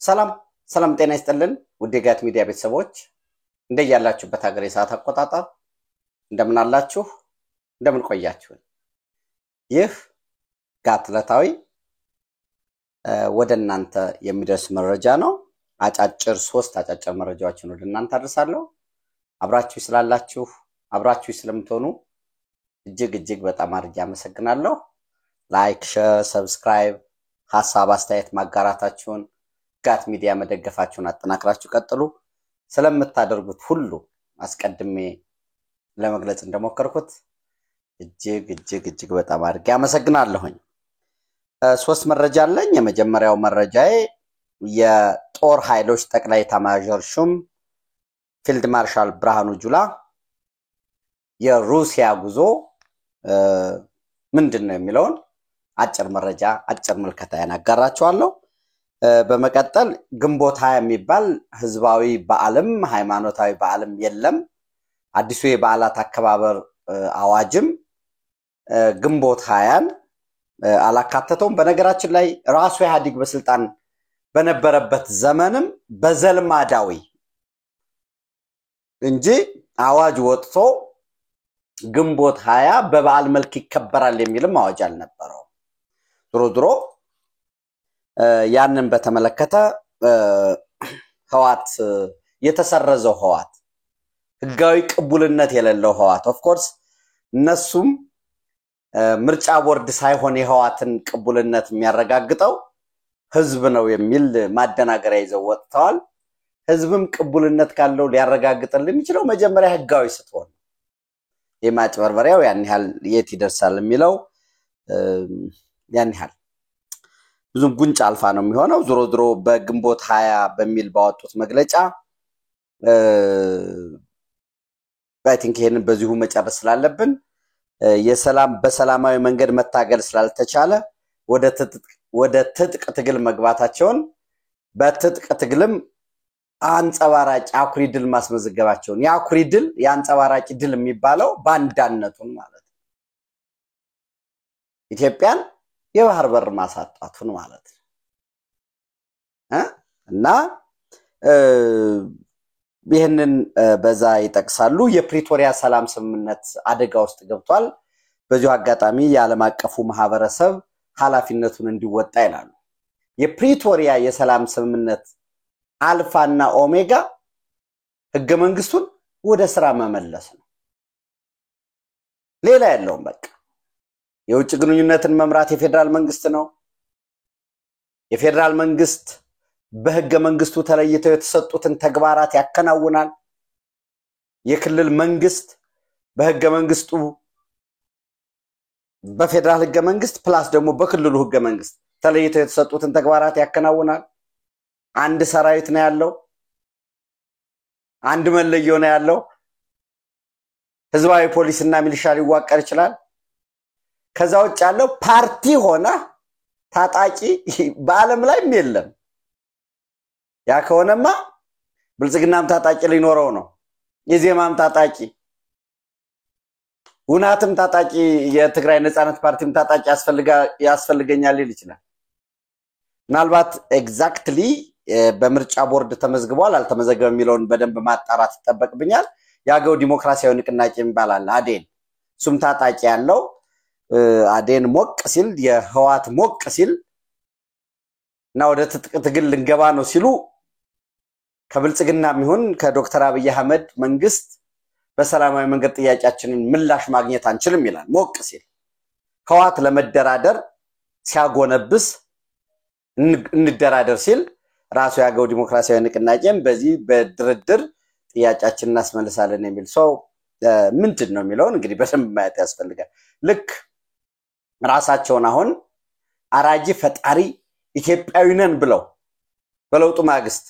ሰላም ሰላም ጤና ይስጥልን ውድ የጋት ሚዲያ ቤተሰቦች እንደያላችሁበት ሀገር የሰዓት አቆጣጠር እንደምን አላችሁ እንደምን ቆያችሁ ይህ ጋት ለታዊ ወደ እናንተ የሚደርስ መረጃ ነው አጫጭር ሶስት አጫጭር መረጃዎችን ወደ እናንተ አድርሳለሁ አብራችሁ ስላላችሁ አብራችሁ ስለምትሆኑ እጅግ በጣም አድርጌ አመሰግናለሁ ላይክ ሼር ሰብስክራይብ ሐሳብ አስተያየት ማጋራታችሁን ጋት ሚዲያ መደገፋችሁን አጠናክራችሁ ቀጥሉ ስለምታደርጉት ሁሉ አስቀድሜ ለመግለጽ እንደሞከርኩት እጅግ በጣም አድርጌ አመሰግናለሁኝ ሶስት መረጃ አለኝ የመጀመሪያው መረጃዬ የጦር ኃይሎች ጠቅላይ ኤታማዦር ሹም ፊልድ ማርሻል ብርሃኑ ጁላ የሩሲያ ጉዞ ምንድነው የሚለውን አጭር መረጃ አጭር መልከታ ያናጋራችኋለሁ በመቀጠል ግንቦት 20 የሚባል ህዝባዊ በዓለም ሃይማኖታዊ በዓለም የለም አዲሱ የበዓላት አከባበር አዋጅም ግንቦት 20 አላካተተውም በነገራችን ላይ ራሱ ኢህአዴግ በስልጣን በነበረበት ዘመንም በዘልማዳዊ እንጂ አዋጅ ወጥቶ ግንቦት 20 በበዓል መልክ ይከበራል የሚልም አዋጅ አልነበረው ድሮ ያንን በተመለከተ ህዋት የተሰረዘው ህዋት ህጋዊ ቅቡልነት የሌለው ህዋት ኦፍ ኮርስ እነሱም ምርጫ ቦርድ ሳይሆን የህዋትን ቅቡልነት የሚያረጋግጠው ህዝብ ነው የሚል ማደናገሪያ ይዘው ወጥተዋል ህዝብም ቅቡልነት ካለው ሊያረጋግጥልን የሚችለው መጀመሪያ ህጋዊ ስትሆን የማጭበርበሪያው ያን ያህል የት ይደርሳል የሚለው ያን ያህል ብዙም ጉንጭ አልፋ ነው የሚሆነው ድሮ በግንቦት 20 በሚል ባወጡት መግለጫ አይ ቲንክ ይሄንን በዚሁ መጨረስ ስላለብን የሰላም በሰላማዊ መንገድ መታገል ስላልተቻለ ወደ ትጥቅ ትግል መግባታቸውን በትጥቅ ትግልም አንጸባራጭ አኩሪ ድል ማስመዝገባቸውን ያኩሪ ድል ያንጸባራጭ ድል የሚባለው ባንዳነቱን ማለት ነው ኢትዮጵያን የባህር በር ማሳጣቱን ማለት ነው እና ይሄንን በዛ ይጠቅሳሉ የፕሪቶሪያ ሰላም ስምምነት አደጋ ውስጥ ገብቷል በዚሁ አጋጣሚ የዓለም አቀፉ ማህበረሰብ ኃላፊነቱን እንዲወጣ ይላሉ የፕሪቶሪያ የሰላም ስምምነት አልፋና ኦሜጋ ህገ መንግስቱን ወደ ስራ መመለስ ነው ሌላ ያለውም በቃ የውጭ ግንኙነትን መምራት የፌደራል መንግስት ነው የፌደራል መንግስት በህገ መንግስቱ ተለይተው የተሰጡትን ተግባራት ያከናውናል የክልል መንግስት በህገ መንግስቱ በፌደራል ህገ መንግስት ፕላስ ደግሞ በክልሉ ህገ መንግስት ተለይተው የተሰጡትን ተግባራት ያከናውናል አንድ ሰራዊት ነው ያለው አንድ መለዮ ነው ያለው ህዝባዊ ፖሊስና ሚሊሻ ሊዋቀር ይችላል ከዛው ያለው ፓርቲ ሆነ ታጣቂ በአለም ላይ የለም ያ ከሆነማ ብልጽግናም ታጣቂ ሊኖረው ነው የዜማም ታጣቂ ውናትም ታጣቂ የትግራይ ነጻነት ፓርቲም ታጣቂ ያስፈልገኛል ይችላል ምናልባት ኤግዛክትሊ በምርጫ ቦርድ ተመዝግቧል አልተመዘገበም የሚለውን በደንብ ማጣራት ይተበቅብኛል ያገው ዲሞክራሲያዊ ንቅናቄ ይባላል አዴን ሱም ታጣቂ ያለው አዴን ሞቅ ሲል የህዋት ሞቅ ሲል እና ወደ ትግል ልንገባ ነው ሲሉ ከብልጽግናም ይሁን ከዶክተር አብይ አህመድ መንግስት በሰላማዊ መንገድ ጥያቄያችንን ምላሽ ማግኘት አንችልም ይላል ሞቅ ሲል ህዋት ለመደራደር ሲያጎነብስ እንደራደር ሲል ራሱ ያገው ዲሞክራሲያዊ ንቅናቄም በዚህ በድርድር ጥያቄያችንን እናስመልሳለን የሚል ሰው ምንድነው የሚለው እንግዲህ በደንብ ማየት ያስፈልጋል ልክ ራሳቸውን አሁን አራጂ ፈጣሪ ኢትዮጵያዊ ነን ብለው በለውጡ ማግስት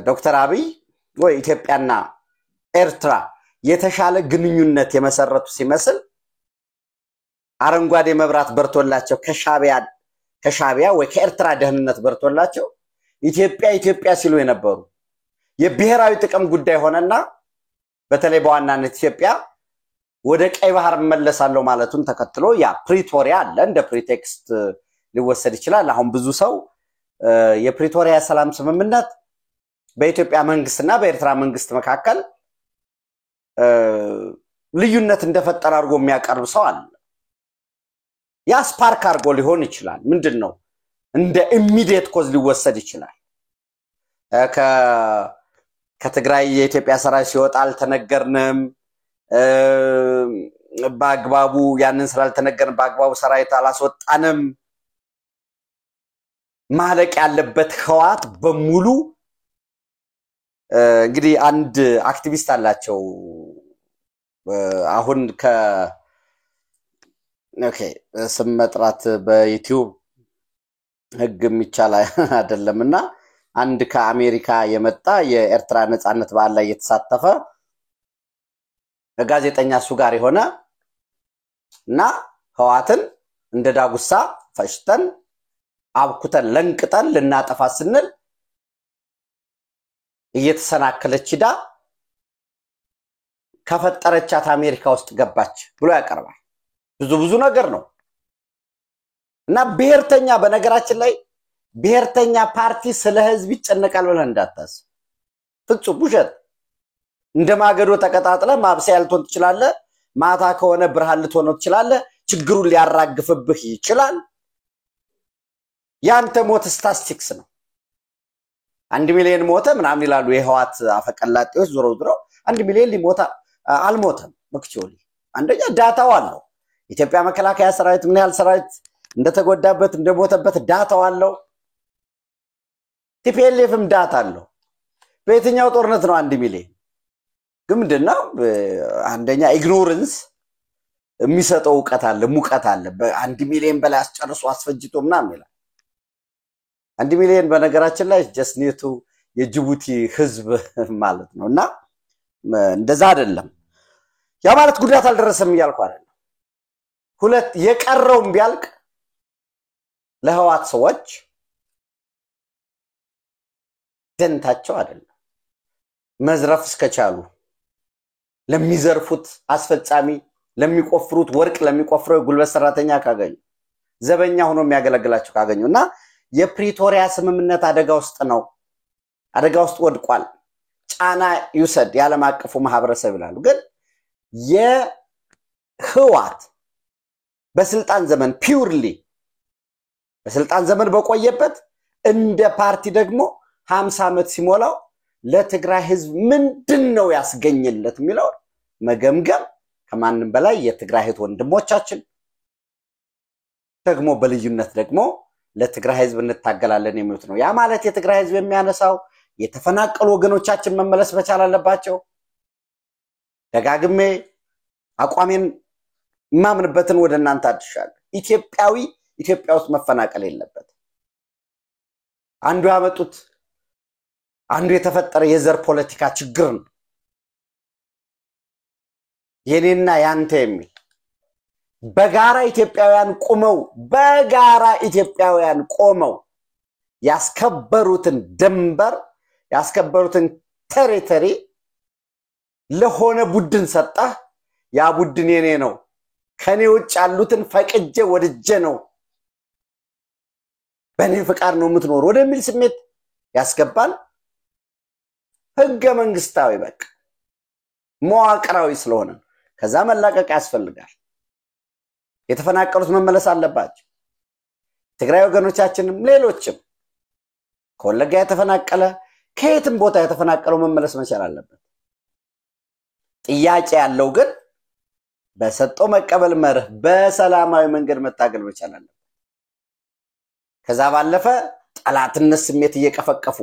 ዶክተር አብይ ወይ ኢትዮጵያና ኤርትራ የተሻለ ግንኙነት የመሰረቱ ሲመስል አረንጓዴ መብራት በርቶላቸው ከሻቢያ ወይ ከኤርትራ ደህንነት በርቶላቸው ኢትዮጵያ ሲሉ የነበሩ የብሔራዊ ጥቅም ጉዳይ ሆነና በተለይ በዋናነት ኢትዮጵያ ወደ ቀይ ባህር መለሳለው ማለቱን ተከትሎ ያ ፕሪቶሪያ አለ እንደ ፕሪቴክስት ሊወሰድ ይችላል አሁን ብዙ ሰው የፕሪቶሪያ ሰላም ስምምነት በኢትዮጵያ መንግስትና በኤርትራ መንግስት መካከል ልዩነት እንደፈጠረ አድርጎ የሚያቀርብ ሰው አለ ያ ስፓርክ አድርጎ ሊሆን ይችላል ምንድነው እንደ ኢሚዲየት ኮዝ ሊወሰድ ይችላል ከትግራይ የኢትዮጵያ ሰራዊት ሲወጣ አልተነገርንም በአግባቡ ያንን ስላልተነገርን በአግባቡ ሰራዊት አላስወጣንም ማለቅ ያለበት ህዋት በሙሉ እንግዲህ አንድ አክቲቪስት አላቸው አሁን ኦኬ ስም መጥራት በዩቲዩብ ህግም ይቻላል አይደለምና አንድ ከአሜሪካ የመጣ የኤርትራ ነጻነት በዓል ላይ የተሳተፈ ጋዜጠኛ እሱ ጋር ሆነና ህዋትን እንደ ዳጉሳ ፈሽተን አብኩተን ለንቅጠን ልናጠፋ ስንል እየተሰናከለች ዳ ከፈጠረቻት አሜሪካ ውስጥ ገባች ብሎ ያቀርባል ብዙ ነገር ነው እና ብሔርተኛ በነገራችን ላይ ብሔርተኛ ፓርቲ ስለ ህዝብ ይጨነቃል ብለህ እንዳታስብ ፍጹም ውሸት እንደማገዶ ተቀጣጥለ ማብሰያ ልትሆን ትችላለህ ማታ ከሆነ ብርሃን ልትሆን ትችላለህ ችግሩን ሊያራግፍብህ ይችላል ያንተ ሞት ስታቲስቲክስ ነው 1 ሚሊዮን ሞተ ምናምን ይላሉ የህዋት አፈቀላጤዎች ዞሮ 1 ሚሊዮን ሊሞታ አልሞተም መክቾሊ አንደኛ ዳታው አለው ኢትዮጵያ መከላከያ ሰራዊት ምን ያህል ሰራዊት እንደተጎዳበት እንደሞተበት ዳታው አለው ቲፒኤልኤፍም ዳታ አለው በየትኛው ጦርነት ነው 1 ሚሊዮን ግምድናው አንደኛ ኢግኖረንስ የሚሰጠው ዕውቀት አለ ሙቀት አለ በ1 ሚሊዮን በላይ አስጨርሶ አስፈጅቶ ምናምን ይላል 1 ሚሊዮን በነገራችን ላይ just near to የጅቡቲ ህዝብ ማለት ነውና እንደዛ አይደለም ያ ማለት ጉዳት አልደረሰም ይያልኩ አይደለም ሁለት የቀረውም ቢያልቅ ለህዋት ሰዎች ደንታቸው አይደለም መዝረፍ እስከቻሉ ለሚዘርፉት አስፈጻሚ ለሚቆፍሩት ወርቅ ለሚቆፍረው ጉልበት ሰራተኛ ካገኙ ዘበኛ ሆኖ የሚያገለግላቸው ካገኙና የፕሪቶሪያ ስምምነት አደጋ ውስጥ ነው አደጋ ውስጥ ወድቋል ጫና ይውሰድ ያለማቀፉ ማህበረሰብ ይላሉ ግን የህዋት በስልጣን ዘመን ፒውርሊ በስልጣን ዘመን በቆየበት እንደ ፓርቲ ደግሞ 50 አመት ሲሞላው ለትግራይ ህዝብ ምንድነው ያስገኝለት የሚለው መገምገም ከማንም በላይ የትግራይ ህዝብ ወንድሞቻችን ደግሞ በልዩነት ደግሞ ለትግራይ ህዝብ እንታገላለን የሚሉት ነው ያ ማለት የትግራይ ህዝብ የሚያነሳው የተፈናቀሉ ወገኖቻችን መመለስ መቻል አለባቸው ደጋግሜ አቋሜን ማምንበትን ወደ እናንተ አድርሻለሁ ኢትዮጵያዊ ኢትዮጵያ ውስጥ መፈናቀል የለበት አንዱ ያመጡት አንዱ የተፈጠረ የዘር ፖለቲካ ችግር ነው የኔና ያንተ የሚል በጋራ ኢትዮጵያውያን ቆመው ያስከበሩትን ድንበር ያስከበሩትን ቴሪቶሪ ለሆነ ቡድን ሰጣ ያ ቡድን የኔ ነው ከኔ ውጭ ያሉትን ፈቅጄ ወድጄ ነው በኔ ፍቃድ ነው የምትኖር ወደሚል ስሜት ያስገባል ህገ መንግስታዊ በቃ መዋቅራዊ ስለሆነ ከዛ መላቀቅ ያስፈልጋል የተፈናቀሉት መመለስ አለባቸው ትግራይ ወገኖቻችንም ሌሎችም ኮለጋ የተፈናቀለ ከየትም ቦታ የተፈናቀለው መመለስ መቻል አለበት ጥያቄ ያለው ግን በሰጠው መቀበል መርህ በሰላማዊ መንገድ መታገል መቻል አለበት ከዛ ባለፈ ጠላትነት ስሜት እየቀፈቀፉ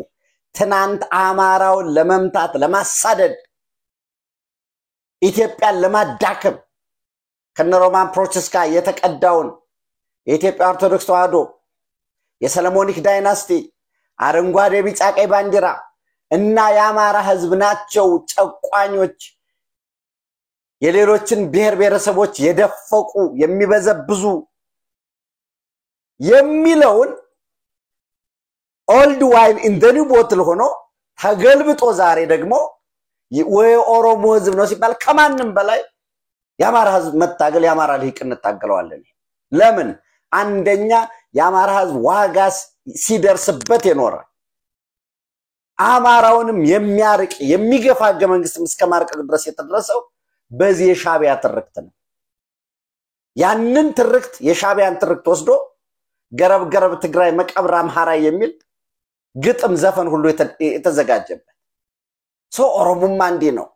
ትናንት አማራውን ለመምታት ለማሳደድ ኢትዮጵያን ለማዳከም ከነሮማን ፕሮቸስካ የተቀዳውን የኢትዮጵያ ኦርቶዶክስ ተዋህዶ የሰለሞኒክ ዳይናስቲ አረንጓዴ ቢጫ ቀይ ባንዲራ እና የአማራ ህዝብ ናቸው ጨቋኞች የሌሎችን ብሔር ብሔረሰቦች የደፈቁ የሚበዘብዙ የሚለውን old wine in the new bottle ሆኖ ተገልብጦ ዛሬ ደግሞ ወይ ኦሮሞ ህዝብ ነው ሲባል ከማንንም በላይ ያማራ ህዝብ መታገል ያማራ ልሂቅነት ታገለዋለን ለምን አንደኛ ያማራ ህዝብ ዋጋስ ሲደርስበት የኖረ አማራውንም የሚያርቅ የሚገፋ ህገ መንግስትም እስከማርቀቅ ድረስ የተደረሰው በዚህ የሻቢያ ትርክት ነው። ያንን ትርክት የሻቢያን ትርክት ወስዶ ገረብ ገረብ ትግራይ መቀብር አምሃራ የሚል ግጥም ዘፈን ሁሉ የተዘጋጀበት ኦሮሞማ እንዲ ነው።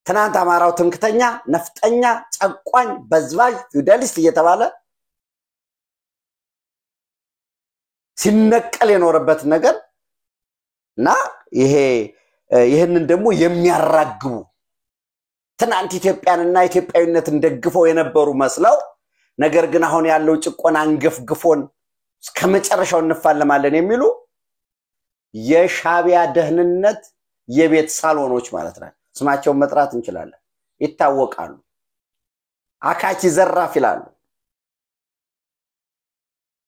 ትናንት አማራው ትምክተኛ ነፍጠኛ ጨቋኝ በዝባዥ ፊውዳሊስት እየተባለ ሲነቀል የኖረበት ነገር እና ይሄንን ደግሞ የሚያራግቡ ትናንት ኢትዮጵያንና ኢትዮጵያዊነትን ደግፈው የነበሩ መስለው ነገር ግን አሁን ያለው ጭቆና አንገፍግፎን እስከመጨረሻው እንፋለማለን የሚሉ የሻቢያ ደህንነት የቤት ሳሎኖች ማለት ነው። ስማቸውን መጥራት እንችላለን። ይታወቃሉ። አካቺ ዘራፍ ይላሉ።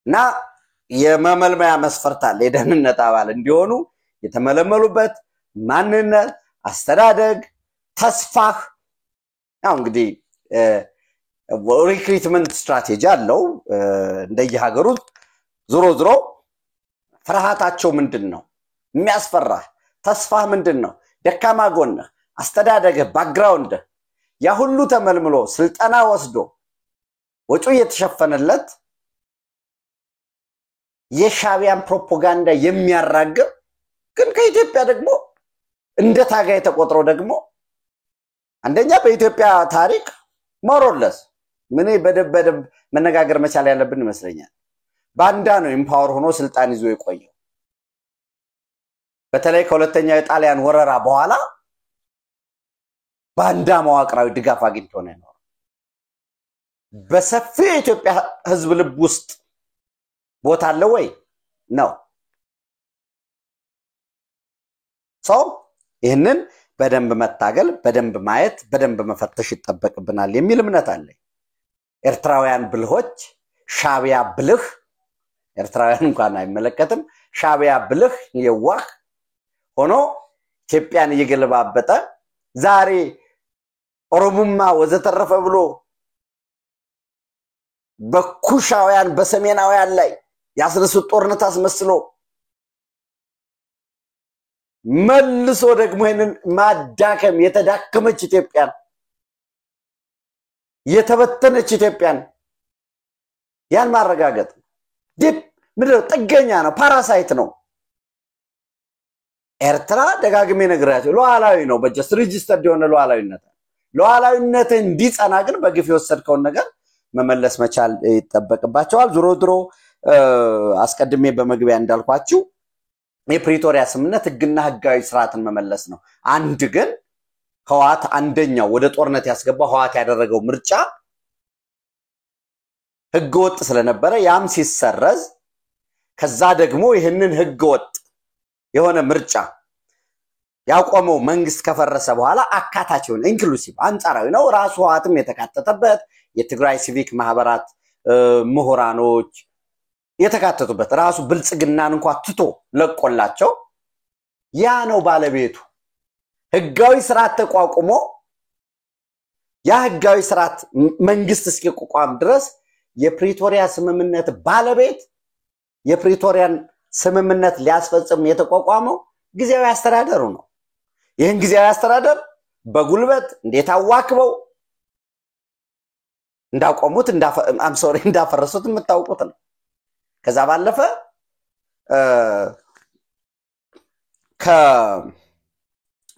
እና የመመልመያ መስፈርት አለ። የደህንነት አባል እንዲሆኑ የተመለመሉበት ማንነት፣ አስተዳደግ፣ ተስፋህ ያው እንግዲህ ሪክሩትመንት ስትራቴጂ አለው እንደየሀገሩ። ዞሮ ዞሮ ፍርሃታቸው ምንድነው? የሚያስፈራህ ተስፋህ ምንድነው? ደካማ ጎንህ፣ አስተዳደግ፣ ባክግራውንድ ያ ሁሉ ተመልምሎ ስልጠና ወስዶ ወጪው የተሸፈነለት የሻቢያን ፕሮፓጋንዳ የሚያራግብ ግን ከኢትዮጵያ ደግሞ እንደ ታጋይ ተቆጥሮ ደግሞ አንደኛ በኢትዮጵያ ታሪክ ሞሮለስ ምን በደበደብ መነጋገር መቻል ያለብን ይመስለኛል። ባንዳ ነው ኢምፓወር ሆኖ ስልጣን ይዞ የቆየው። በተለይ ከሁለተኛው የጣሊያን ወረራ በኋላ ባንዳ መዋቅራዊ ድጋፍ አግኝቶ ነው ያለው። በሰፊው የኢትዮጵያ ህዝብ ልብ ውስጥ ቦታ አለ ወይ ነው? ይህንን በደንብ መታገል፣ በደንብ ማየት፣ በደንብ መፈተሽ ይጠበቅብናል የሚል እምነት አለ። ኤርትራውያን ብልሆች ሻቢያ ብልህ ኤርትራውያን እንኳን አይመለከትም ሻቢያ ብልህ የዋህ ሆኖ ኢትዮጵያን እየገለባበጠ ዛሬ ኦሮሞማ ወዘተረፈ ብሎ በኩሻውያን በሰሜናውያን ላይ ያስነሱት ጦርነት አስመስሎ መልሶ ደግሞ ይሄንን ማዳከም የተዳከመች ኢትዮጵያን የተበተነች ኢትዮጵያን ያን ማረጋገጥ ምንድነው? ጥገኛ ነው፣ ፓራሳይት ነው። ኤርትራ ደጋግሜ ነግራችሁ ሉዓላዊ ነው። በጀስት ሬጂስተርድ የሆነ ሉዓላዊነት እንዲጸና ግን በግፍ የወሰድከውን ነገር መመለስ መቻል ይጠበቅባቸዋል። ዞሮ ዞሮ አስቀድሜ በመግቢያ እንዳልኳችሁ የፕሪቶሪያ ስምምነት ህግና ህጋዊ ስርዓትን መመለስ ነው። አንድ ግን ህዋት አንደኛው ወደ ጦርነት ያስገባው ህዋት ያደረገው ምርጫ ህገወጥ ስለነበረ ያም ሲሰረዝ ከዛ ደግሞ ይሄንን ህገወጥ የሆነ ምርጫ ያቆመው መንግስት ከፈረሰ በኋላ አካታች የሆነ ኢንክሉሲቭ አንጻራዊ ነው ራሱ ህዋትም የተካተተበት የትግራይ ሲቪክ ማህበራት ምሁራኖች የተካተቱበት ራሱ ብልጽግናን እንኳን ትቶ ለቆላቸው ያ ነው ባለቤቱ። ህጋዊ ስርዓት ተቋቁሞ ያ ህጋዊ ስርዓት መንግስት እስኪቋቋም ድረስ የፕሪቶሪያ ስምምነት ባለቤት የፕሪቶሪያን ስምምነት ሊያስፈጽም የተቋቋመው ጊዜያዊ አስተዳደሩ ነው። ይህን ጊዜያዊ አስተዳደር በጉልበት እንዴት አዋክበው እንዳቆሙት እንዳፈረሱት የምታውቁት ነው። ከዛ ባለፈ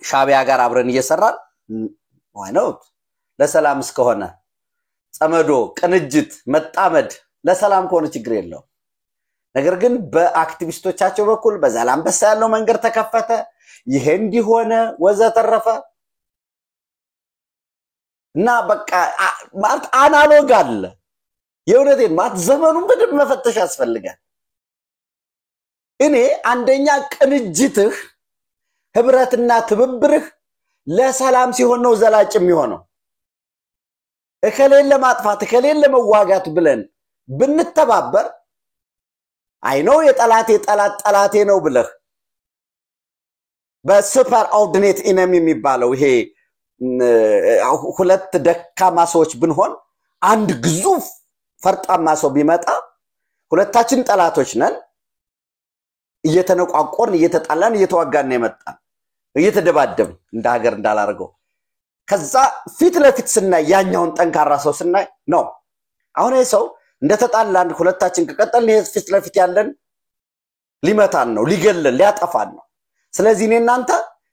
ከሻቢያ ጋር አብረን እየሰራን ዋይኖት ለሰላም እስከሆነ ጸመዶ ቅንጅት መጣመድ ለሰላም ከሆነ ችግር የለው። ነገር ግን በአክቲቪስቶቻቸው በኩል በዛላምበሳ ያለው መንገድ ተከፈተ፣ ይሄ እንዲሆነ ወዘተረፈ እና በቃ ማለት አናሎግ አለ። የውነቴን ማለት ዘመኑን በደንብ መፈተሽ ያስፈልጋል። እኔ አንደኛ ቅንጅትህ ህብረትና ትብብርህ ለሰላም ሲሆን ነው ዘላጭ የሚሆነው። እከሌን ለማጥፋት እከሌን ለመዋጋት ብለን ብንተባበር አይነው የጠላቴ ነው ብለህ በሱፐር ኦርዲኔት ኢነሚ የሚባለው ይሄ ሁለት ደካማ ሰዎች ብንሆን አንድ ግዙፍ ፈርጣማ ሰው ቢመጣ ሁለታችን ጠላቶች ነን እየተነቋቆርን እየተጣላን እየተዋጋን ነው የመጣን እየተደባደብ እንደ ሀገር እንዳላረገው ከዛ ፊት ለፊት ስናይ ያኛውን ጠንካራ ሰው ስናይ ነው አሁን ይሄ ሰው እንደተጣላን ሁለታችን ከቀጠልን ይሄ ፊት ለፊት ያለን ሊመታን ነው ሊገለን ሊያጠፋን ነው ስለዚህ እኔ እናንተ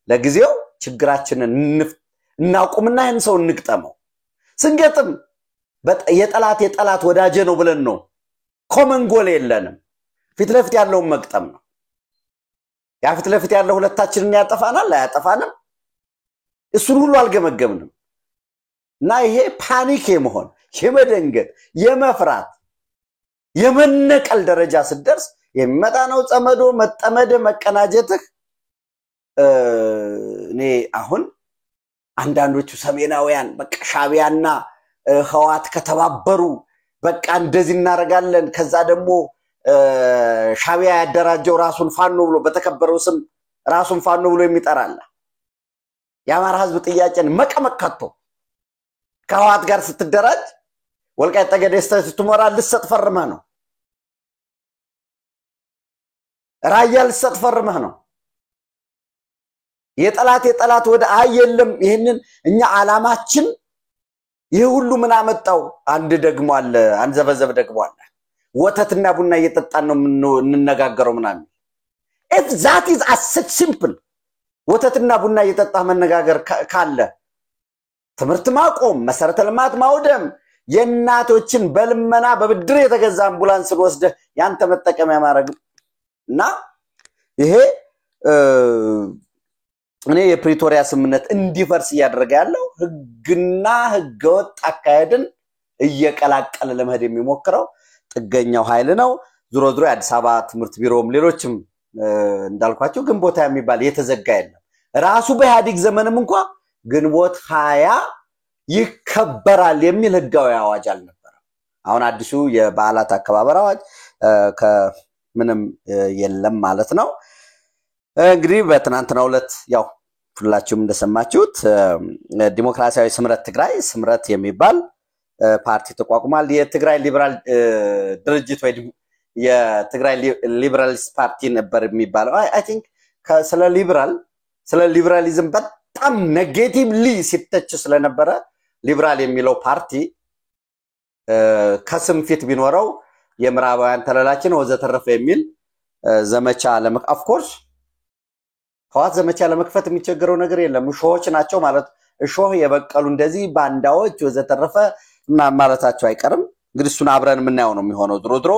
ለጊዜው ችግራችንን እናቁምና ይሄን ሰው እንግጠመው ስንገጥም የጠላት ወዳጀ ነው ብለን ነው ኮመን ጎል የለንም ፊት ለፊት ያለው መግጠም ነው ያ ፊት ለፊት ያለው ሁለታችንን ያጠፋናል ያጠፋንም እሱን ሁሉ አልገመገምንም እና ይሄ ፓኒክ የመሆን የመደንገጥ የመፍራት የመነቀል ደረጃ ሲደርስ የሚመጣ ነው ጸመዶ መጠመደ መቀናጀትህ እኔ አሁን አንዳንዶቹ ሰሜናውያን በቃ ሻቢያና ህዋት ከተባበሩ በቃ እንደዚህ እናረጋለን ከዛ ደግሞ ሻቢያ ያደራጀው ራሱን ፋኖ ብሎ በተከበረው ስም ራሱን ፋኖ ብሎ የሚጠራል ያማራ ህዝብ ጥያቄን መቀመቀቶ ከህዋት ጋር ስትደራጅ ወልቃይት ጠገዴ ስትመራ ልሰጥ ፈርመህ ነው ራያ ልሰጥ ፈርመህ ነው የጠላት ወደ አይየለም ይሄንን እኛ አላማችን ይሄ ሁሉ ምን አመጣው አንድ ደግሞ አለ አንዘበዘብ ደግሞ አለ ወተትና ቡና እየጠጣን ነው እንነጋገረው ምናምን if that is as simple ወተትና ቡና እየጠጣ መነጋገር ካለ ትምርት ማቆም መሰረተ ልማት ማውደም የናቶችን በልመና በብድር የተገዛ አምቡላንስ ወስደ ያንተ መጠቀም ያማረግና ይሄ እኔ የፕሪቶሪያ ስምምነት እንዲፈርስ ያደረገ ያለው ህግና ህገወጥ አካሄድን እየቀላቀለ ለመሄድ የሚሞክረው ጥገኛው ኃይል ነው ዙሮ የአዲስ አበባ ትምርት ቢሮም ሌሎችም እንዳልኳቸው ግንቦት የሚባል የተዘጋ የለም ራሱ በኢህአዴግ ዘመንም እንኳን ግንቦት 20 ይከበራል የሚል ህጋዊ አዋጅ አልነበረም አሁን አዲሱ የበዓላት አከባበር አዋጅ ከምንም የለም ማለት ነው እንግዲህ በትናንትናው ዕለት ያው ሁላችሁም እንደሰማችሁት ዲሞክራሲያዊ ስምረት ትግራይ ስምረት የሚባል ፓርቲ ተቋቁሟል የትግራይ ሊበራል ድርጅት ወይ የትግራይ ሊበራሊስት ፓርቲ ነበር የሚባለው አይ ቲንክ ስለ ሊበራሊዝም በጣም ኔጌቲቭሊ ሲተች ስለነበረ ሊበራል የሚለው ፓርቲ ከስም ፊት ቢኖረው የምራባውያን ተላላችን ወዘተረፈ የሚል ዘመቻ of course ህዋት ዘመቻ ለመክፈት የሚቸገረው ነገር የለም ሾሆች ናቸው ማለት ሾህ የበቀሉ እንደዚህ ባንዳዎች ወዘተረፈ ማለታቸው አይቀርም እንግዲህ እሱን አብረን ምናየው ነው የሚሆነው ድሮ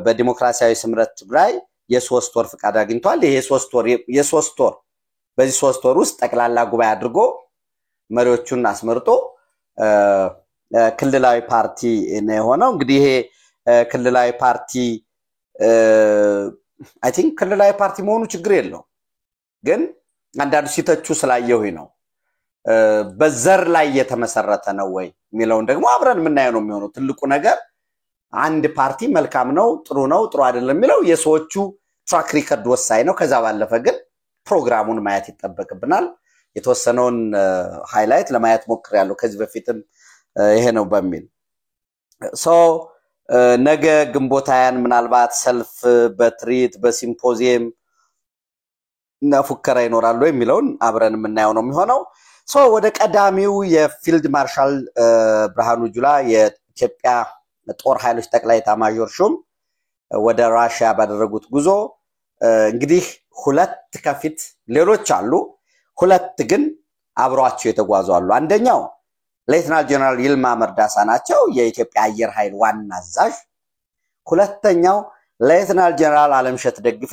በዲሞክራሲያዊ ስምረት ትግራይ የ3 ወር ፍቃድ አግኝቷል ይሄ የ3 ወር በዚህ 3 ወር ውስጥ ጠቅላላ ጉባኤ አድርጎ መሪዎቹን አስመርጦ ክልላዊ ፓርቲ ነው የሆነው እንግዲህ ይሄ ክልላዊ ፓርቲ I think ክልላዊ ፓርቲ መሆኑ ችግር የለው ግን አንዳንዱ ሲተቹ ስላየሁኝ ነው በዘር ላይ የተመሰረተ ነው ወይ ሚለውን ደግሞ አብረን ምናየው ነው የሚሆነው ትልቁ ነገር አንድ ፓርቲ መልካም ነው ጥሩ አይደለም ሚለው የሰዎቹ ትራክ ሪከርድ ወሳኝ ነው ከዛ ባለፈ ግን ፕሮግራሙን ማየት ይተበቅብናል የተወሰነውን ሃይላይት ለማየት ሞክሬያለሁ ከዚህ በፊትም ይሄ ነው በሚል ነገ ግንቦታያን ምናልባት ሰልፍ በትሪት በሲምፖዚየም ናፉከራ ይኖራሉ የሚለውን አብረን ምናየው ነው የሚሆነው ወደ ቀዳሚው የፊልድ ማርሻል ብርሃኑ ጁላ የኢትዮጵያ ጦር ኃይሎች ጠቅላይ ኤታማዦር ሹም ወደ ራሺያ ባደረጉት ጉዞ እንግዲህ ሁለት ከፊት ሌሎች አሉ ሁለት ግን አብሯቸው የተጓዙ አሉ አንደኛው ሌተናል ጀነራል ይልማ መርዳሳ ናቸው የኢትዮጵያ አየር ኃይል ዋና አዛዥ ሁለተኛው ሌተናል ጀነራል አለምሸት ደግፌ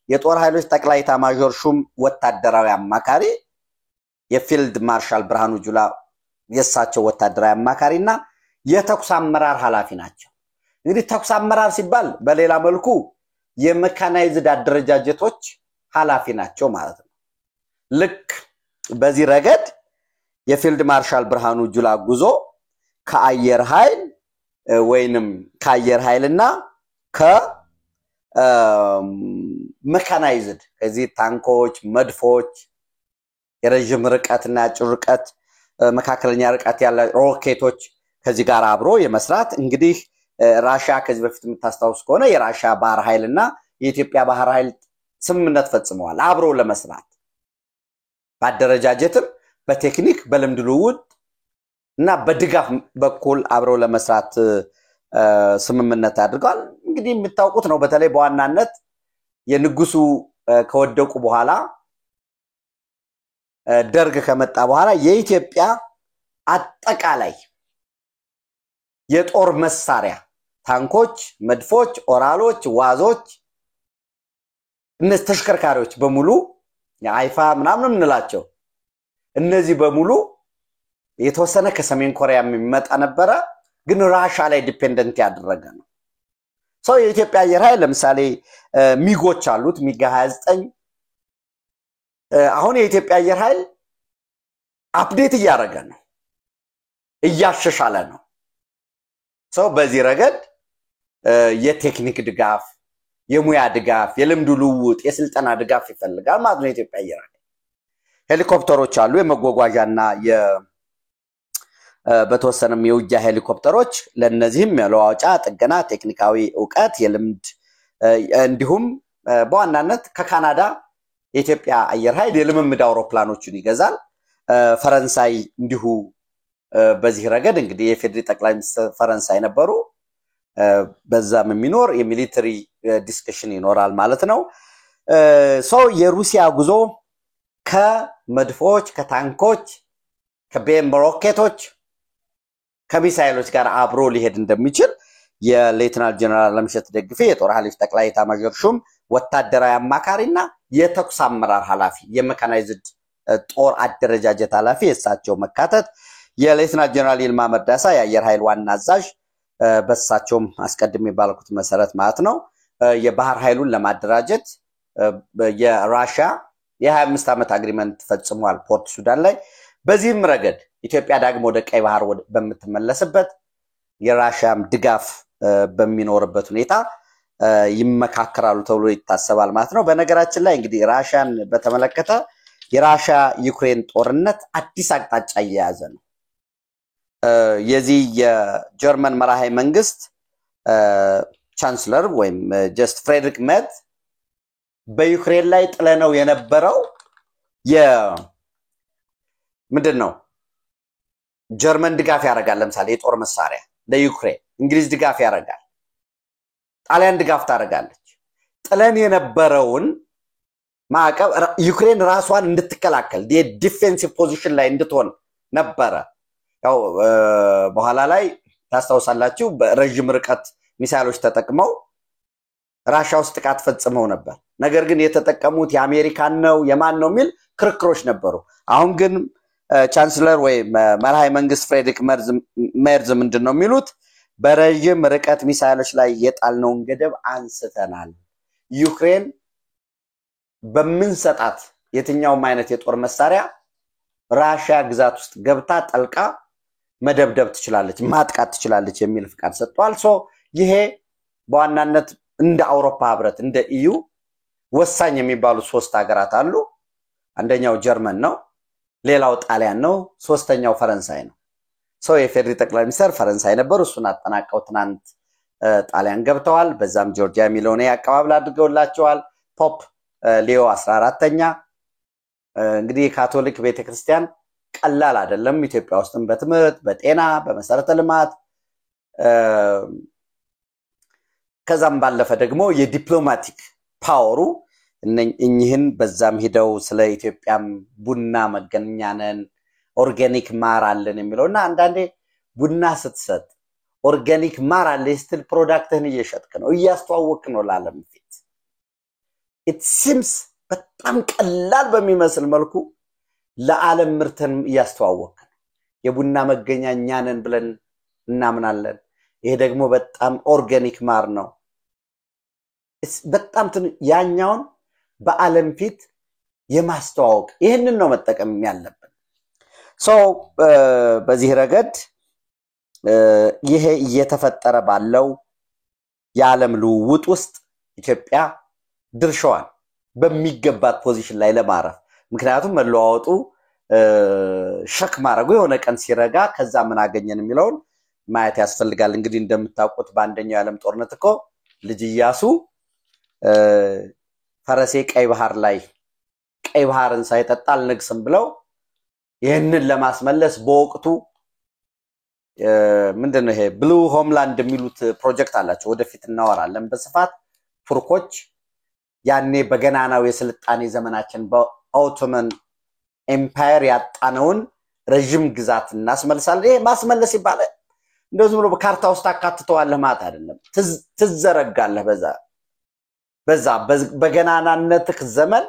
የጦር ኃይሎች ጠቅላይ ኤታማዦር ሹም ወታደራዊ አማካሪ የፊልድ ማርሻል ብርሃኑ ጁላ የሳቸው ወታደራዊ አማካሪና የተኩስ አመራር ኃላፊ ናቸው እንግዲህ ተኩስ አመራር ሲባል በሌላ መልኩ የሜካናይዝድ አደረጃጀቶች ኃላፊ ናቸው ማለት ነው ልክ በዚህ ረገድ የፊልድ ማርሻል ብርሃኑ ጁላ ጉዞ ከአየር ኃይል ወይንም ከአየር ኃይልና ሜካናይዝድ ከዚህ ታንኮች መድፎች የረጅም ርቀትና አጭር ርቀት መካከለኛ ርቀት ያለ ሮኬቶች ከዚህ ጋር አብሮ የመስራት እንግዲህ ራሽያ ከዚህ በፊት የምታስታውስ ከሆነ የራሽያ ባህር ኃይልና የኢትዮጵያ ባህር ኃይል ስምምነት ፈጽመዋል አብረው ለመስራት ባደረጃጀትም በቴክኒክ በልምድ ልውውጥ እና በድጋፍ በኩል አብረው ለመስራት ስምምነት አድርገዋል እንግዲህ የምታውቁት ነው በተለይ በዋናነት የንጉሱ ከወደቁ በኋላ ደርግ ከመጣ በኋላ የኢትዮጵያ አጠቃላይ የጦር መሳሪያ ታንኮች መድፎች ኦራሎች ዋዞች እነዚህ ተሽከርካሪዎች በሙሉ የአይፋ ምናምን እንላቸው እነዚህ በሙሉ የተወሰነ ከሰሜን ኮሪያ የሚመጣ ነበር ግን ራሽያ ላይ ዲፔንደንት ያደረገ ነው ሰው የኢትዮጵያ አየር ኃይል ለምሳሌ ሚጎች አሉት ሚግ 29 አሁን የኢትዮጵያ አየር ኃይል አፕዴት እያደረገ ነው እያሻሻለ ነው ሰው በዚህ ረገድ የቴክኒክ ድጋፍ የሙያ ድጋፍ የልምድ ልውውጥ የስልጠና ድጋፍ ይፈልጋል ማለት ነው የኢትዮጵያ አየር ኃይል ሄሊኮፕተሮች አሉ የመጓጓዣና በተወሰነም የውጊያ ሄሊኮፕተሮች ለነዚህም መለዋወጫ ጥገና ቴክኒካዊ ዕውቀት የልምድ እንዲሁም በዋናነት ከካናዳ የኢትዮጵያ አየር ኃይል የልምምድ አውሮፕላኖችን ይገዛል ፈረንሳይ እንዲሁ በዚህ ረገድ እንግዲህ የፌደራል ጠቅላይ ሚኒስትር ፈረንሳይ ነበሩ በዛም የሚኖር የሚሊተሪ ዲስከሽን ይኖራል ማለት ነው ሰው የሩሲያ ጉዞ ከመድፎች ከታንኮች ከቤም ሮኬቶች ከሚሳኤሎች ጋር አብሮ ሊሄድ እንደሚችል የሌተናል ጀነራል ለምሸት ደግፌ የጦር ኃይሎች ጠቅላይ ኤታማዦር ሹም ወታደራዊ አማካሪና የተኩስ አመራር ኃላፊ የመካናይዝድ ጦር አደረጃጀት ኃላፊ እሳቸው መካተት የሌተናል ጀነራል ይልማ መርዳሳ የአየር ኃይል ዋና አዛዥ በሳቸውም አስቀድሜ ባልኩት መሰረት ማለት ነው የባህር ኃይሉን ለማደራጀት የራሽያ የ25 ዓመት አግሪመንት ፈጽሟል ፖርት ሱዳን ላይ በዚህም ረገድ ኢትዮጵያ ዳግሞ ወደ ቀይ ባህር በመተመለስበት የራሽያም ድጋፍ በሚኖርበት ሁኔታ ይመካከራሉ ተብሎ ይታሰባል ማለት ነው በነገራችን ላይ እንግዲህ ራሽያን በተመለከተ የራሽያ ዩክሬን ጦርነት አዲስ አቅጣጫ እየያዘ ነው የዚህ የጀርመን መራሄ መንግስት ቻንስለር ወይም ጀስት ፍሬድሪክ ሜርዝ በዩክሬን ላይ ጥለነው የነበረው ምንድነው ጀርመን ድጋፍ ያደርጋል ለምሳሌ የጦር መሳሪያ ለዩክሬን እንግሊዝ ድጋፍ ያደርጋል ጣሊያን ድጋፍ ታደርጋለች ጥለን የነበረውን ማዕቀብ ዩክሬን ራሷን እንድትከላከል የዲፌንሲቭ ፖዚሽን ላይ እንድትሆን ነበረ ያው በኋላ ላይ ታስታውሳላችሁ በረጅም ርቀት ሚሳኤሎች ተጠቅመው ራሽያ ውስጥ ጥቃት ፈጽመው ነበር ነገር ግን የተጠቀሙት የአሜሪካን ነው የማን ነው ሚል ክርክሮች ነበሩ አሁን ግን ቻንስለር ወይ መራሄ መንግስት ፍሬድሪክ ሜርዝ ምንድነው የሚሉት በረጅም ርቀት ሚሳኤሎች ላይ የጣልነውን ገደብ አንስተናል ዩክሬን በመንሰጣት የትኛውም አይነት የጦር መሳሪያ ራሽያ ግዛት ውስጥ ገብታ ጠልቃ መደብደብ ትችላለች ማጥቃት ትችላለች የሚል ፍቃድ ሰጥቷል ሶ ይሄ በዋናነት እንደ አውሮፓ ህብረት እንደ ኢዩ ወሳኝ የሚባሉ ሶስት ሀገራት አሉ አንደኛው ጀርመን ነው ሌላው ጣሊያን ነው ሶስተኛው ፈረንሳይ ነው ሶ የፌደራል ጠቅላይ ሚኒስትር ፈረንሳይ ነበሩ እሱን አጠናቀው ትናንት ጣሊያን ገብተዋል በዛም ጆርጂያ ሚሊዮኔ አቀባበል አድርገውላቸዋል ፖፕ ሊዮ 14ኛ እንግዲህ ካቶሊክ ቤተክርስቲያን ቀላል አይደለም ኢትዮጵያ ውስጥም በትምህርት በጤና በመሰረተ ልማት ከዛም ባለፈ ደግሞ የዲፕሎማቲክ ፓወሩ እነኝህን በዛም ሄደው ስለ ኢትዮጵያም ቡና መገናኛነን ኦርጋኒክ ማር አለን የሚለውና አንዳንዴ ቡና ስትሰጥ ኦርጋኒክ ማር አለ ስትል ፕሮዳክትህን እየሸጥክ ነው እያስተዋወቅክ ነው ለዓለም ፊት it seems በጣም ቀላል በሚመስል መልኩ ለዓለም ምርትን እያስተዋወቅክ ነው የቡና መገናኛነን ብለን እናምናለን ይሄ ደግሞ በጣም ኦርጋኒክ ማር ነው በጣም ያኛውን በዓለም ፊት የማስተዋወቅ ይሄንን ነው መጠቀም ያለብን ሶ በዚህ ረገድ ይሄ እየተፈጠረ ባለው የዓለም ልውውጥ ውስጥ ኢትዮጵያ ድርሻዋን በሚገባት ፖዚሽን ላይ ለማረፍ ምክንያቱም መለዋወጡ ሸክ ማረጉ የሆነ ቀን ሲረጋ ከዛ ምን አገኘን የሚለውን ማየት ያስፈልጋል እንግዲህ እንደምታውቁት በአንደኛው የዓለም ጦርነት እኮ ልጅ ኢያሱ ፈረሴ ቀይ ባህርን ሳይጠጣ አልነግስም ብለው ይሄንን ለማስመለስ በወቅቱ ምንድነው ይሄ ብሉ ሆምላንድ የሚሉት ፕሮጀክት አላቸው ወደፊት እናወራለን በስፋት ቱርኮች ያኔ በገናናው የስልጣኔ ዘመናችን በኦቶመን ኤምፓየር ያጣነውን ረጅም ግዛት እናስመልሳለን ይሄ ማስመለስ ይባላል እንደዚህ ብሎ በካርታ ውስጥ አካትተዋለህ ማለት አይደለም ትዘረጋለህ በዛ በገናናነትህ ዘመን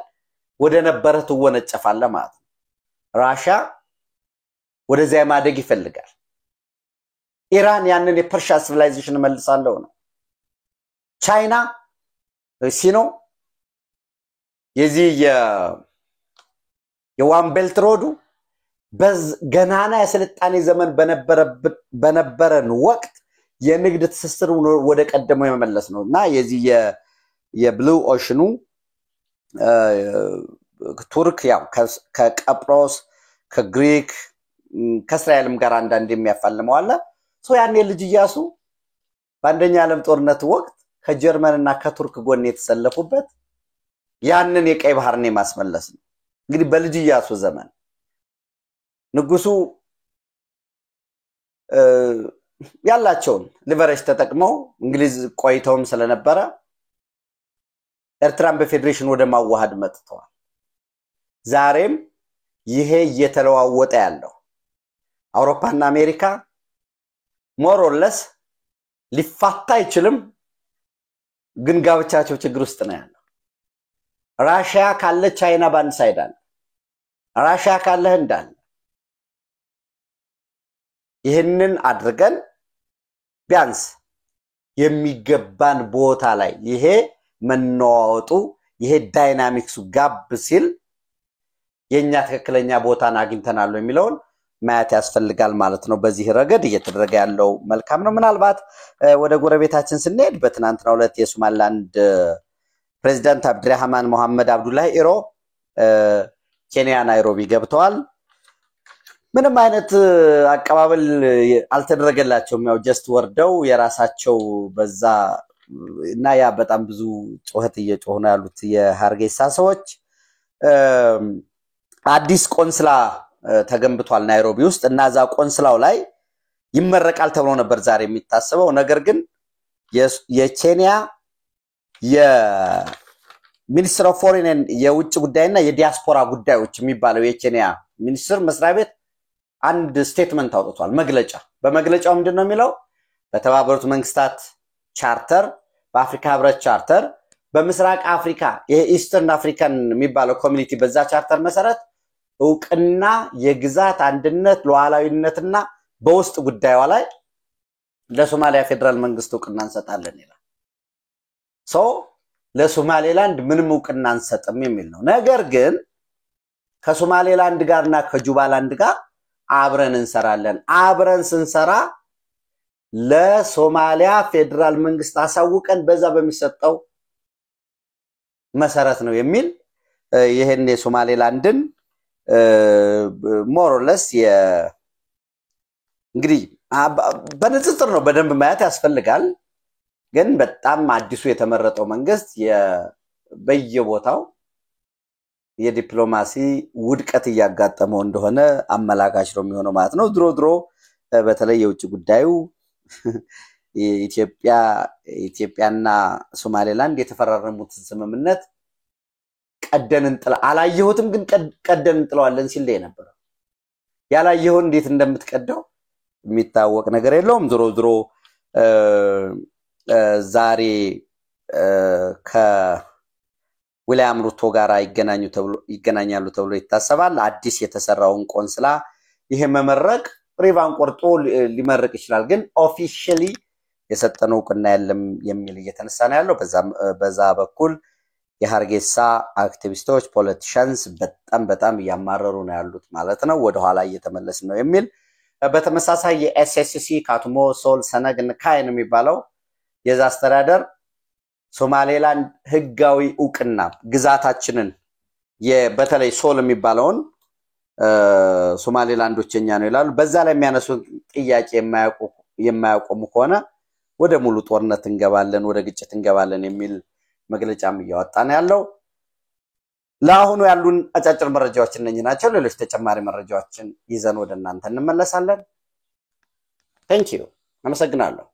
ወደ ነበረው ትወነጨፋለህ ማለት ራሺያ ወደዚያ ማደግ ይፈልጋል ኢራን ያንን የፐርሺያ ሲቪላይዜሽን መልሳለው ነው ቻይና ሲኖ የዚህ የዋን ቤልት ሮዱ በገናና የስልጣኔ ዘመን በነበረን ወቅት የንግድ ትስስር ወደ ቀደመው የመመለስ ነውና የዚህ የብሉ ኦሽኑ ቱርክ ያው ከቀጵሮስ ከግሪክ ከእስራኤልም ጋር አንዳንድ የሚያፋልመው አለ ሶ ያኔ ልጅ ኢያሱ በአንደኛ ዓለም ጦርነት ወቅት ከጀርመንና ከቱርክ ጎን የተሰለፉበት ያንን የቀይ ባህርን ማስመለስ ነው እንግዲህ በልጅ ኢያሱ ዘመን ንጉሱ ያላቸውን ሊቨሬጅ ተጠቅመው እንግሊዝ ቆይተውም ስለነበረ ኤርትራን በፌዴሬሽን ወደ ማዋሃድ መጥተዋል ዛሬም ይሄ እየተለዋወጠ ያለው አውሮፓና አሜሪካ ሞር ኦር ለስ ሊፋታ አይችልም ግን ጋብቻቸው ችግር ውስጥ ነው ያለው ራሺያ ካለ ቻይና ባንድ ሳይድ አለ ራሺያ ካለ ህንድ አለ ይሄንን አድርገን ቢያንስ የሚገባን ቦታ ላይ ይሄ መናወጡ ይሄ ዳይናሚክሱ ጋብ ሲል የኛ ተከክለኛ ቦታን አግኝተናል የሚለውን ማየት ያስፈልጋል ማለት ነው በዚህ ረገድ እየተደረገ ያለው መልካም ነው ምናልባት ወደ ጎረቤታችን ስንሄድ በትናንትናው ዕለት የሶማሊላንድ ፕሬዝዳንት አብዱራህማን መሐመድ አብዱላሂ ኢሮ ኬንያ ናይሮቢ ገብተዋል ምንም አይነት አቀባበል አልተደረገላቸውም ያው ጀስት ወርደው የራሳቸው በዛ እና ያ በጣም ብዙ ጮህት እየጮሁ ነው ያሉት የሃርጌሳ ሰዎች አዲስ ቆንስላ ተገንብቷል ናይሮቢ ውስጥ እና ዛ ቆንስላው ላይ ይመረቃል ተብሎ ነበር ዛሬ የሚታሰበው ነገር ግን የኬንያ የሚኒስትር ኦፍ ፎሬን የውጭ ጉዳይና የዲያስፖራ ጉዳዮች የሚባለው የኬንያ ሚኒስትር መስሪያ ቤት አንድ ስቴትመንት አውጥቷል መግለጫ በመግለጫው ምንድነው የሚለው በተባበሩት መንግስታት ቻርተር በአፍሪካ ህብረት ቻርተር በምስራቅ አፍሪካ የኢስተርን አፍሪካን የሚባለው ኮሚኒቲ በዛ ቻርተር መሰረት እውቅና የግዛት አንድነት ሉዓላዊነትና በውስጥ ጉዳዩ ላይ ለሶማሊያ ፌደራል መንግስት እውቅና እንሰጣለን ይላል ሶ ለሶማሌላንድ ምንም እውቅና እንሰጥም የሚል ነው ነገር ግን ከሶማሌላንድ ጋርና ከጁባላንድ ጋር አብረን እንሰራለን አብረን ስንሰራ ለሶማሊያ ፌደራል መንግስት አሳውቀን በዛ በሚሰጠው መሰረት ነው የሚል ይሄን የሶማሌላንድን ሞር ኦር ለስ እንግዲህ በንጽጽር ነው በደንብ ማየት ያስፈልጋል ግን በጣም አዲሱ የተመረጠው መንግስት በየቦታው የዲፕሎማሲ ውድቀት ያጋጠመው እንደሆነ አመላካች ነው የሚሆነው ማለት ነው ድሮ በተለይ የውጭ ጉዳዩ ኢትዮጵያና ሶማሌላንድ የተፈራረሙት ስምምነት ቀደን እንጥላ አላየሁትም ግን ቀደን እንጥለዋለን ሲል ነበር ያላየሁ እንዴት እንደምትቀደው የሚታወቅ ነገር የለውም ድሮ ዛሬ ከዊሊያም ሩቶ ጋር ይገናኛሉ ተብሎ ይታሰባል አዲስ የተሰራውን ቆንስላ ይሄ መመረቅ ሪቫን ቆርጦ ሊመረቅ ይችላል ግን ኦፊሻሊ የሰጠነው ቁና ያለም የሚል እየተነሳ ነው ያለው በዛ በኩል የሃርጌሳ አክቲቪስቶች ፖለቲሻንስ በጣም ያማረሩ ነው ያሉት ማለት ነው ወደ ኋላ እየተመለስ ነው የሚል በተመሳሳይ የኤስኤስሲ ካቱሞ ሶል ሰነግን ካይን የሚባለው የዛ አስተዳደር ሶማሌላንድ ህጋዊ እውቅና ግዛታችንን በተለይ ሶል የሚባለውን ሶማሌላንዶችኛ ነው ይላሉ በዛ ላይ የሚያነሱት ጥያቄ የማያውቁ የማያቆሙ ከሆነ ወደ ሙሉ ጦርነት እንገባለን ወደ ግጭት እንገባለን የሚል መግለጫም እያወጣ ነው ያለው ለአሁኑ ያሉን አጫጭር መረጃዎች እነኚህ ናቸው ሌሎች ተጨማሪ መረጃዎችን ይዘን ወደ እናንተ እንመለሳለን Thank you አመሰግናለሁ